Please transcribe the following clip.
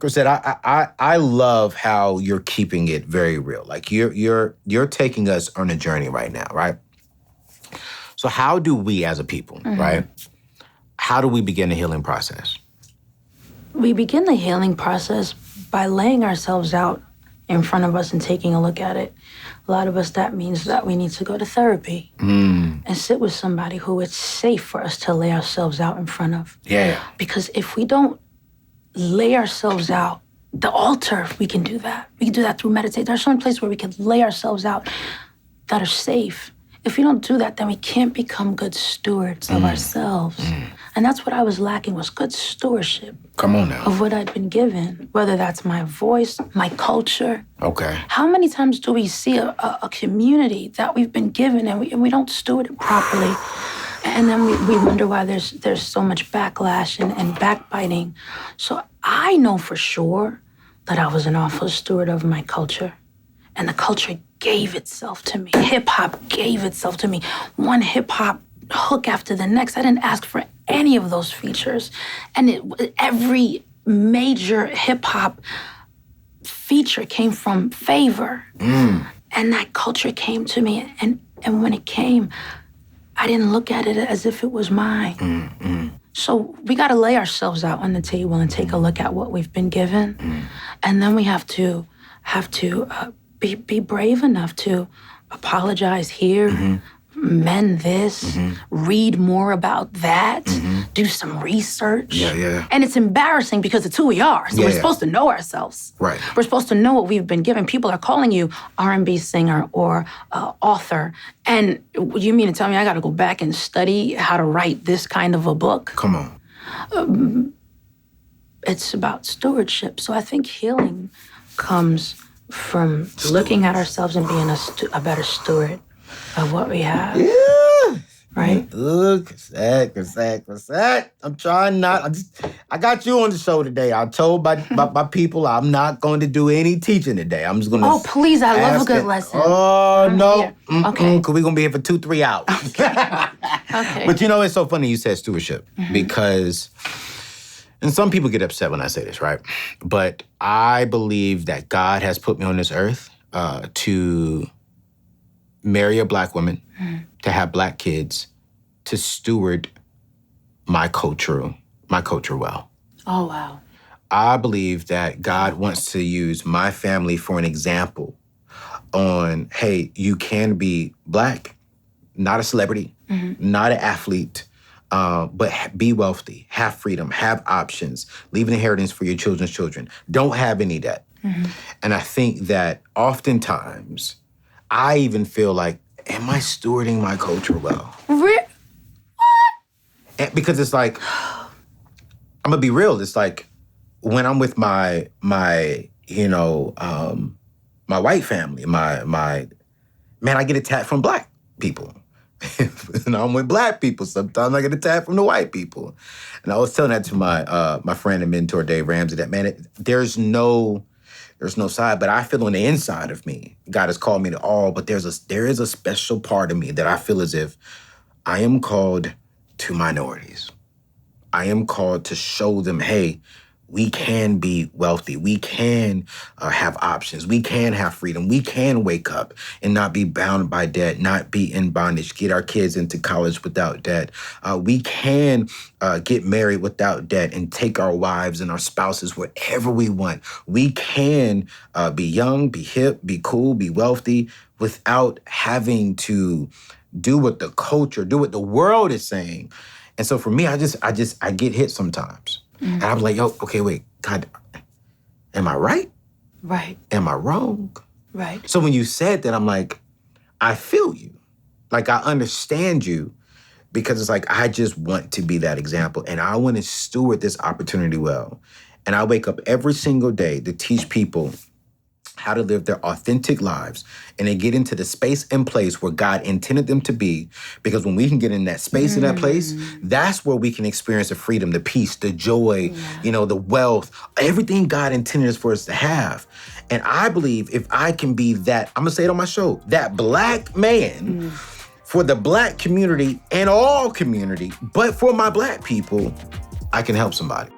Chrisette, I love how you're keeping it very real. Like you're taking us on a journey right now, right? So how do we as a people, right? How do we begin the healing process? We begin the healing process by laying ourselves out in front of us and taking a look at it. A lot of us, that means that we need to go to therapy and sit with somebody who it's safe for us to lay ourselves out in front of. Yeah. Because if we don't lay ourselves out, the altar, we can do that. We can do that through meditation. There's some place where we can lay ourselves out that are safe. If we don't do that, then we can't become good stewards of ourselves. And that's what I was lacking, was good stewardship. Come on now. Of what I'd been given, whether that's my voice, my culture. Okay. How many times do we see a community that we've been given and we don't steward it properly? And then we wonder why there's so much backlash and backbiting. So I know for sure that I was an awful steward of my culture. And the culture gave itself to me. Hip-hop gave itself to me. One hip-hop hook after the next. I didn't ask for any of those features. And every major hip-hop feature came from favor. And that culture came to me. And when it came, I didn't look at it as if it was mine. So we got to lay ourselves out on the table and take a look at what we've been given. And then we have to be brave enough to apologize here, mend this, read more about that, do some research. Yeah. And it's embarrassing because it's who we are. So we're supposed to know ourselves. Right. We're supposed to know what we've been given. People are calling you R&B singer or author. And you mean to tell me I got to go back and study how to write this kind of a book? Come on. It's about stewardship. So I think healing comes from looking at ourselves and being a better steward of what we have. Yeah. Right? Look, Chrisette. I'm trying not. I got you on the show today. I told my people I'm not going to do any teaching today. I'm just going to. Oh, please. I love a good lesson. Oh, no. Yeah. Okay. Because we're going to be here for 2-3 hours. Okay. But you know, it's so funny you said stewardship because. And some people get upset when I say this, right? But I believe that God has put me on this earth to marry a Black woman, to have Black kids, to steward my culture well. Oh, wow. I believe that God wants to use my family for an example on, hey, you can be Black, not a celebrity, not an athlete, but be wealthy, have freedom, have options, leave an inheritance for your children's children. Don't have any debt. And I think that oftentimes, I even feel like, am I stewarding my culture well? What? Because it's like, I'm gonna be real. It's like when I'm with my white family, my man, I get attacked from Black people. And I'm with Black people. Sometimes I get attacked from the white people. And I was telling that to my friend and mentor, Dave Ramsey, that, man, there's no side, but I feel on the inside of me, God has called me to all, but there is a special part of me that I feel as if I am called to minorities. I am called to show them, hey, we can be wealthy. We can have options. We can have freedom. We can wake up and not be bound by debt, not be in bondage, get our kids into college without debt. We can get married without debt and take our wives and our spouses wherever we want. We can be young, be hip, be cool, be wealthy without having to do what the culture, do what the world is saying. And so for me, I get hit sometimes. And I'm like, yo, okay, wait, God, am I right? Right. Am I wrong? Right. So when you said that, I'm like, I feel you. Like, I understand you because it's like, I just want to be that example and I want to steward this opportunity well. And I wake up every single day to teach people how to live their authentic lives and they get into the space and place where God intended them to be. Because when we can get in that space and that place, that's where we can experience the freedom, the peace, the joy, the wealth, everything God intended for us to have. And I believe if I can be that, I'm gonna say it on my show, that Black man for the Black community and all community, but for my Black people, I can help somebody.